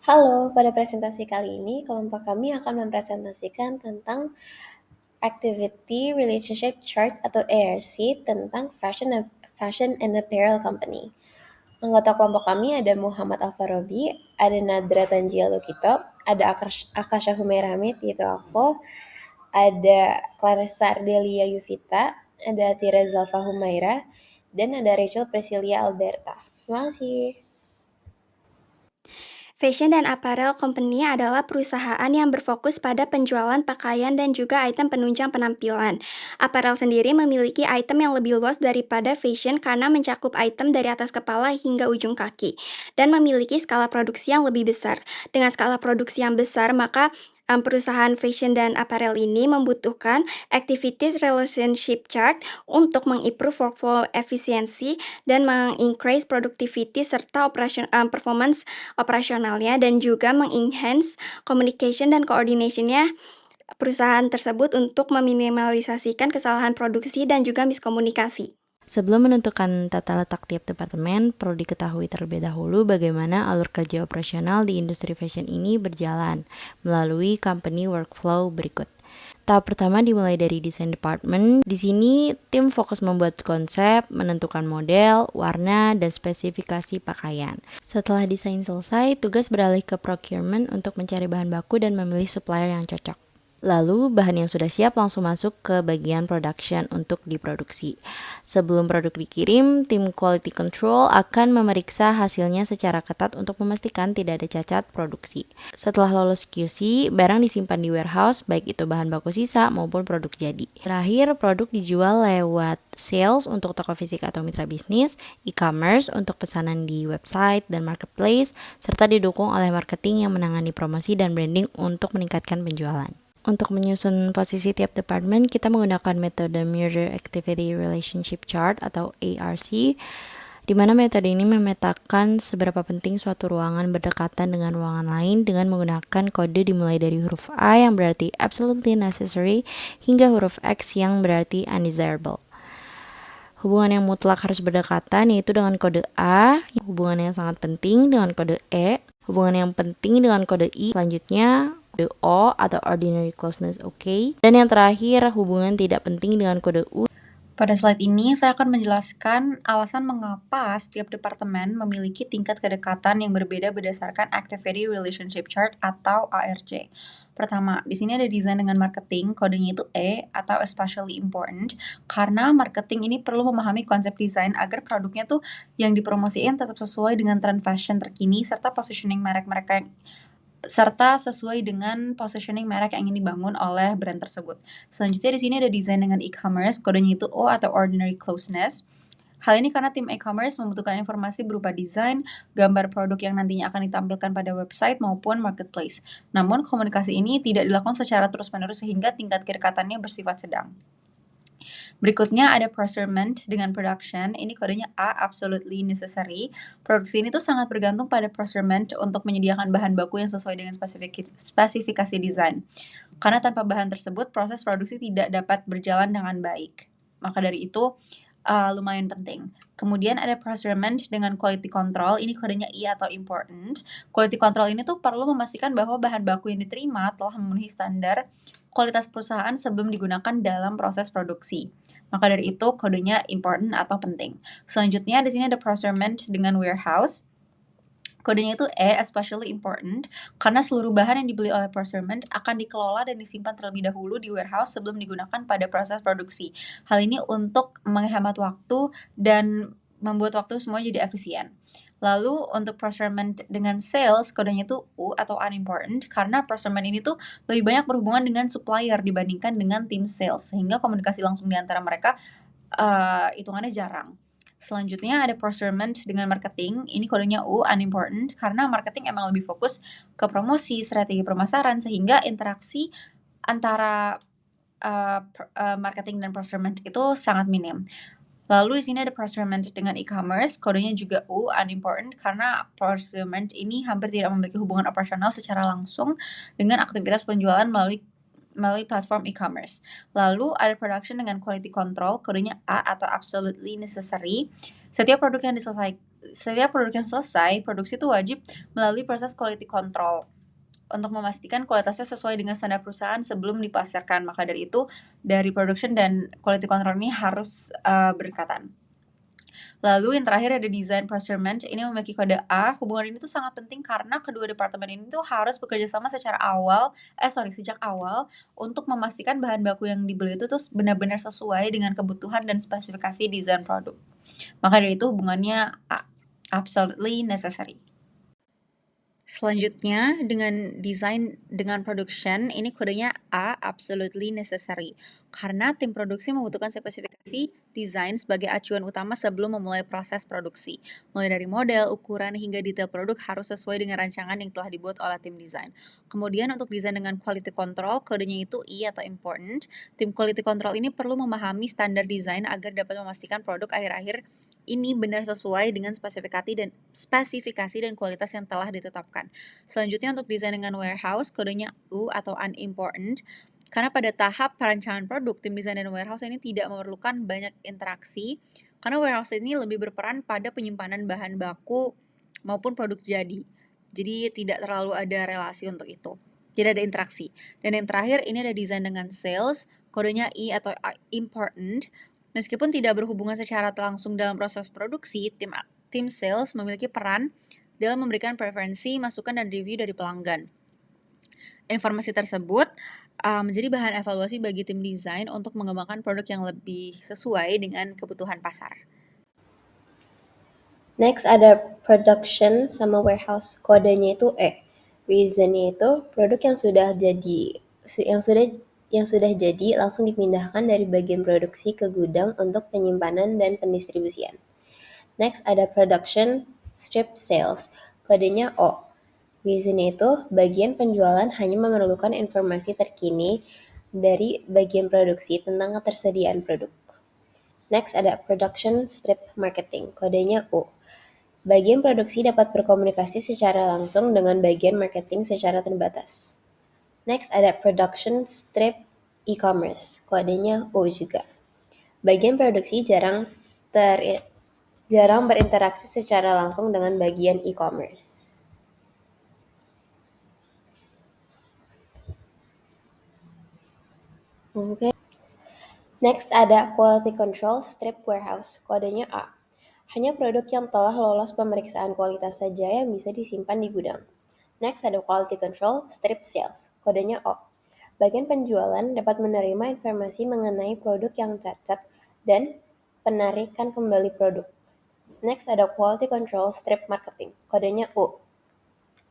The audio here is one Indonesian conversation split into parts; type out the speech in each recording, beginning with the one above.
Halo, pada presentasi kali ini kelompok kami akan mempresentasikan tentang Activity Relationship Chart atau ARC tentang Fashion and Apparel Company. Anggota kelompok kami ada Muhammad Alfarobi, ada Nadra Tanjia Lukito, ada Akasha Humaira Hamid, yaitu aku, ada Clarissa Ardelia Yuvita, ada Tira Zalfa Humaira, dan ada Rachel Priscilia Alberta. Terima kasih. Fashion dan Apparel Company adalah perusahaan yang berfokus pada penjualan pakaian dan juga item penunjang penampilan. Apparel sendiri memiliki item yang lebih luas daripada fashion karena mencakup item dari atas kepala hingga ujung kaki dan memiliki skala produksi yang lebih besar. Dengan skala produksi yang besar, maka perusahaan fashion dan apparel ini membutuhkan activities relationship chart untuk mengimprove workflow efisiensi dan mengincrease productivity serta performance operasionalnya dan juga mengenhance communication dan coordination-nya perusahaan tersebut untuk meminimalisasikan kesalahan produksi dan juga miskomunikasi. Sebelum menentukan tata letak tiap departemen, perlu diketahui terlebih dahulu bagaimana alur kerja operasional di industri fashion ini berjalan melalui company workflow berikut. Tahap pertama dimulai dari design department. Di sini tim fokus membuat konsep, menentukan model, warna, dan spesifikasi pakaian. Setelah desain selesai, tugas beralih ke procurement untuk mencari bahan baku dan memilih supplier yang cocok. Lalu bahan yang sudah siap langsung masuk ke bagian production untuk diproduksi. Sebelum produk dikirim, tim quality control akan memeriksa hasilnya secara ketat untuk memastikan tidak ada cacat produksi. Setelah lolos QC, barang disimpan di warehouse, baik itu bahan baku sisa maupun produk jadi. Terakhir, produk dijual lewat sales untuk toko fisik atau mitra bisnis, e-commerce untuk pesanan di website dan marketplace, serta didukung oleh marketing yang menangani promosi dan branding untuk meningkatkan penjualan. Untuk menyusun posisi tiap departemen, kita menggunakan metode Mirror Activity Relationship Chart atau ARC, di mana metode ini memetakan seberapa penting suatu ruangan berdekatan dengan ruangan lain dengan menggunakan kode dimulai dari huruf A yang berarti absolutely necessary hingga huruf X yang berarti undesirable. Hubungan yang mutlak harus berdekatan yaitu dengan kode A, hubungan yang sangat penting dengan kode E, hubungan yang penting dengan kode I, selanjutnya kode O atau ordinary closeness dan yang terakhir hubungan tidak penting dengan kode U. Pada slide ini, saya akan menjelaskan alasan mengapa setiap departemen memiliki tingkat kedekatan yang berbeda berdasarkan Activity Relationship Chart atau ARC. Pertama, di sini ada desain dengan marketing, kodenya itu E atau especially important, karena marketing ini perlu memahami konsep desain agar produknya tuh yang dipromosiin tetap sesuai dengan tren fashion terkini serta positioning merek mereka serta sesuai dengan positioning merek yang ingin dibangun oleh brand tersebut. Selanjutnya di sini ada desain dengan e-commerce, kodenya itu O atau ordinary closeness. Hal ini karena tim e-commerce membutuhkan informasi berupa desain, gambar produk yang nantinya akan ditampilkan pada website maupun marketplace. Namun komunikasi ini tidak dilakukan secara terus-menerus sehingga tingkat kedekatannya bersifat sedang. Berikutnya ada procurement dengan production, ini kodenya A, absolutely necessary. Produksi ini tuh sangat bergantung pada procurement untuk menyediakan bahan baku yang sesuai dengan spesifikasi desain. Karena tanpa bahan tersebut, proses produksi tidak dapat berjalan dengan baik. Maka dari itu, lumayan penting. Kemudian ada procurement dengan quality control, ini kodenya I atau important. Quality control ini tuh perlu memastikan bahwa bahan baku yang diterima telah memenuhi standar kualitas perusahaan sebelum digunakan dalam proses produksi. Maka dari itu kodenya important atau penting. Selanjutnya di sini ada procurement dengan warehouse. Kodenya itu E, especially important, karena seluruh bahan yang dibeli oleh procurement akan dikelola dan disimpan terlebih dahulu di warehouse sebelum digunakan pada proses produksi. Hal ini untuk menghemat waktu dan membuat waktu semua jadi efisien. Lalu untuk procurement dengan sales, kodenya itu U atau unimportant, karena procurement ini tuh lebih banyak berhubungan dengan supplier dibandingkan dengan tim sales, sehingga komunikasi langsung di antara mereka hitungannya jarang. Selanjutnya ada procurement dengan marketing, ini kodenya U, unimportant, karena marketing emang lebih fokus ke promosi, strategi pemasaran, sehingga interaksi antara marketing dan procurement itu sangat minim. Lalu di sini ada procurement dengan e-commerce, kodenya juga U, unimportant, karena procurement ini hampir tidak memiliki hubungan operasional secara langsung dengan aktivitas penjualan melalui platform e-commerce. Lalu ada production dengan quality control, kodenya A atau absolutely necessary. Setiap produk yang setiap produk yang selesai, produksi itu wajib melalui proses quality control untuk memastikan kualitasnya sesuai dengan standar perusahaan sebelum dipasarkan. Maka dari itu, dari production dan quality control ini harus berdekatan. Lalu yang terakhir ada design procurement. Ini memiliki kode A. Hubungan ini tuh sangat penting karena kedua departemen ini tuh harus bekerja sama sejak awal untuk memastikan bahan baku yang dibeli itu tuh benar-benar sesuai dengan kebutuhan dan spesifikasi desain produk. Maka dari itu hubungannya absolutely necessary. Selanjutnya dengan desain dengan production, ini kodenya A, absolutely necessary. Karena tim produksi membutuhkan spesifikasi desain sebagai acuan utama sebelum memulai proses produksi. Mulai dari model, ukuran, hingga detail produk harus sesuai dengan rancangan yang telah dibuat oleh tim desain. Kemudian untuk desain dengan quality control, kodenya itu I atau important. Tim quality control ini perlu memahami standar desain agar dapat memastikan produk akhir-akhir ini benar sesuai dengan spesifikasi dan kualitas yang telah ditetapkan. Selanjutnya untuk desain dengan warehouse, kodenya U atau unimportant. Karena pada tahap perancangan produk, tim desain dan warehouse ini tidak memerlukan banyak interaksi, karena warehouse ini lebih berperan pada penyimpanan bahan baku maupun produk jadi. Jadi tidak terlalu ada relasi untuk itu. Tidak ada interaksi. Dan yang terakhir ini ada desain dengan sales, kodenya I atau important. Meskipun tidak berhubungan secara langsung dalam proses produksi, tim sales memiliki peran dalam memberikan preferensi, masukan, dan review dari pelanggan. Informasi tersebut menjadi bahan evaluasi bagi tim desain untuk mengembangkan produk yang lebih sesuai dengan kebutuhan pasar. Next ada production sama warehouse. Kodenya itu E. Reasonnya itu produk yang sudah jadi langsung dipindahkan dari bagian produksi ke gudang untuk penyimpanan dan pendistribusian. Next ada production strip sales. Kodenya O. Reasonnya itu bagian penjualan hanya memerlukan informasi terkini dari bagian produksi tentang ketersediaan produk. Next ada production strip marketing. Kodenya U. Bagian produksi dapat berkomunikasi secara langsung dengan bagian marketing secara terbatas. Next ada production strip e-commerce, kodenya O juga. Bagian produksi jarang berinteraksi secara langsung dengan bagian e-commerce. Oke. Next ada quality control strip warehouse, kodenya A. Hanya produk yang telah lolos pemeriksaan kualitas saja yang bisa disimpan di gudang. Next ada quality control strip sales, kodenya O. Bagian penjualan dapat menerima informasi mengenai produk yang cacat dan penarikan kembali produk. Next ada quality control strip marketing, kodenya U.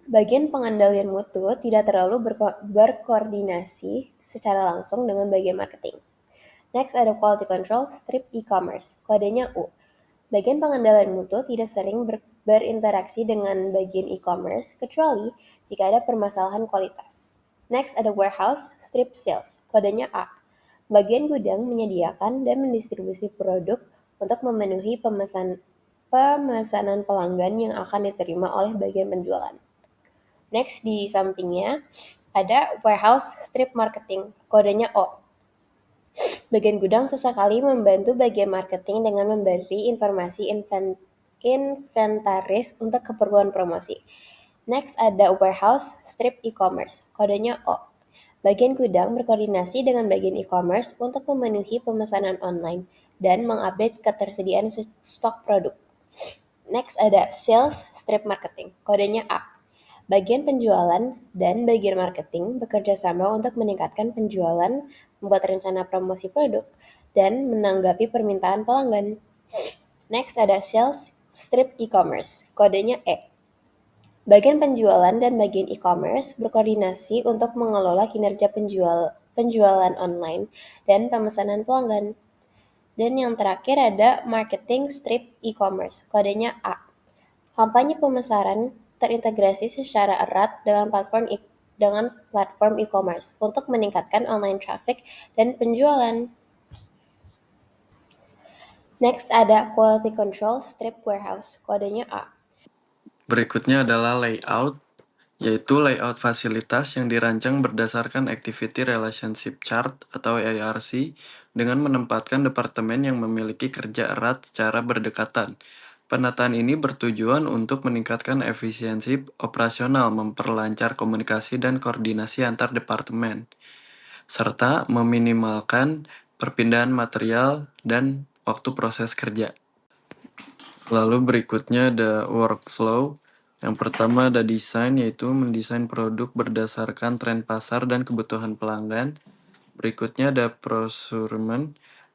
Bagian pengendalian mutu tidak terlalu berkoordinasi secara langsung dengan bagian marketing. Next ada quality control strip e-commerce, kodenya U. Bagian pengendalian mutu tidak sering berinteraksi dengan bagian e-commerce kecuali jika ada permasalahan kualitas. Next ada warehouse strip sales, kodenya A. Bagian gudang menyediakan dan mendistribusi produk untuk memenuhi pemesanan pelanggan yang akan diterima oleh bagian penjualan. Next di sampingnya ada warehouse strip marketing, kodenya O. Bagian gudang sesekali membantu bagian marketing dengan memberi informasi inventaris untuk keperluan promosi. Next ada warehouse strip e-commerce, kodenya O. Bagian gudang berkoordinasi dengan bagian e-commerce untuk memenuhi pemesanan online dan mengupdate ketersediaan stok produk. Next ada sales strip marketing, kodenya A. Bagian penjualan dan bagian marketing bekerja sama untuk meningkatkan penjualan, membuat rencana promosi produk, dan menanggapi permintaan pelanggan. Next ada sales strip e-commerce, kodenya E. Bagian penjualan dan bagian e-commerce berkoordinasi untuk mengelola kinerja penjualan online dan pemesanan pelanggan. Dan yang terakhir ada marketing strip e-commerce, kodenya A. Kampanye pemasaran terintegrasi secara erat dengan platform e-commerce untuk meningkatkan online traffic dan penjualan. Next ada quality control strip warehouse, kodenya A. Berikutnya adalah layout, yaitu layout fasilitas yang dirancang berdasarkan Activity Relationship Chart atau ARC dengan menempatkan departemen yang memiliki kerja erat secara berdekatan. Penataan ini bertujuan untuk meningkatkan efisiensi operasional, memperlancar komunikasi dan koordinasi antar departemen, serta meminimalkan perpindahan material dan waktu proses kerja. Lalu berikutnya ada workflow. Yang pertama ada desain, yaitu mendesain produk berdasarkan tren pasar dan kebutuhan pelanggan. Berikutnya ada procurement,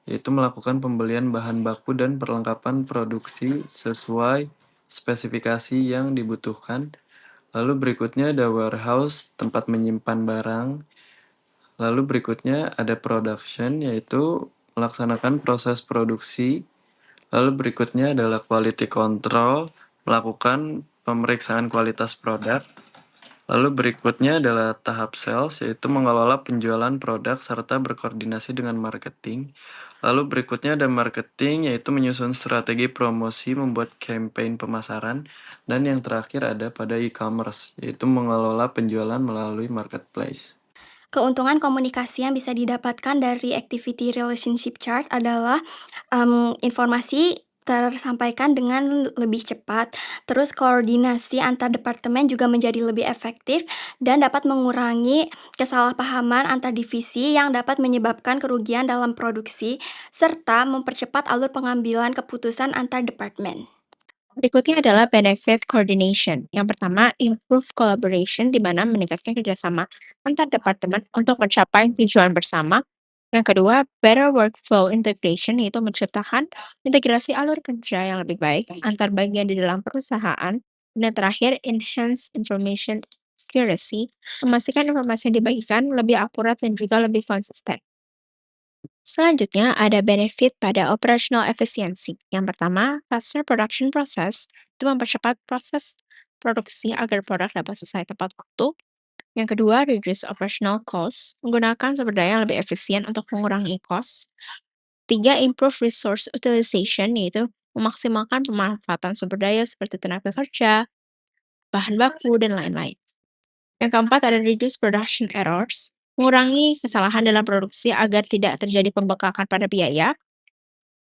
yaitu melakukan pembelian bahan baku dan perlengkapan produksi sesuai spesifikasi yang dibutuhkan. Lalu berikutnya ada warehouse, tempat menyimpan barang. Lalu berikutnya ada production, yaitu melaksanakan proses produksi. Lalu berikutnya adalah quality control, melakukan pemeriksaan kualitas produk. Lalu berikutnya adalah tahap sales, yaitu mengelola penjualan produk serta berkoordinasi dengan marketing. Lalu berikutnya ada marketing, yaitu menyusun strategi promosi, membuat campaign pemasaran. Dan yang terakhir ada pada e-commerce, yaitu mengelola penjualan melalui marketplace. Keuntungan komunikasi yang bisa didapatkan dari activity relationship chart adalah informasi tersampaikan dengan lebih cepat, terus koordinasi antar departemen juga menjadi lebih efektif dan dapat mengurangi kesalahpahaman antar divisi yang dapat menyebabkan kerugian dalam produksi, serta mempercepat alur pengambilan keputusan antar departemen. Berikutnya adalah benefit coordination. Yang pertama, improve collaboration, di mana meningkatkan kerjasama antar departemen untuk mencapai tujuan bersama. Yang kedua, better workflow integration, yaitu menciptakan integrasi alur kerja yang lebih baik antar bagian di dalam perusahaan. Dan yang terakhir, enhance information accuracy, memastikan informasi yang dibagikan lebih akurat dan juga lebih konsisten. Selanjutnya, ada benefit pada operational efficiency. Yang pertama, faster production process, itu mempercepat proses produksi agar produk dapat selesai tepat waktu. Yang kedua, reduce operational cost, menggunakan sumber daya yang lebih efisien untuk mengurangi cost. Tiga, improve resource utilization, yaitu memaksimalkan pemanfaatan sumber daya seperti tenaga kerja, bahan baku, dan lain-lain. Yang keempat, ada reduce production errors, mengurangi kesalahan dalam produksi agar tidak terjadi pembengkakan pada biaya.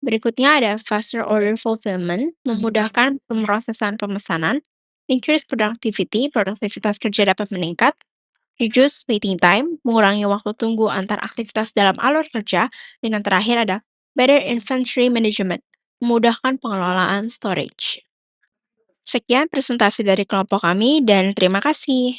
Berikutnya ada faster order fulfillment, memudahkan pemrosesan pemesanan. Increase productivity, produktivitas kerja dapat meningkat. Reduce waiting time, mengurangi waktu tunggu antar aktivitas dalam alur kerja. Dan yang terakhir ada better inventory management, memudahkan pengelolaan storage. Sekian presentasi dari kelompok kami dan terima kasih.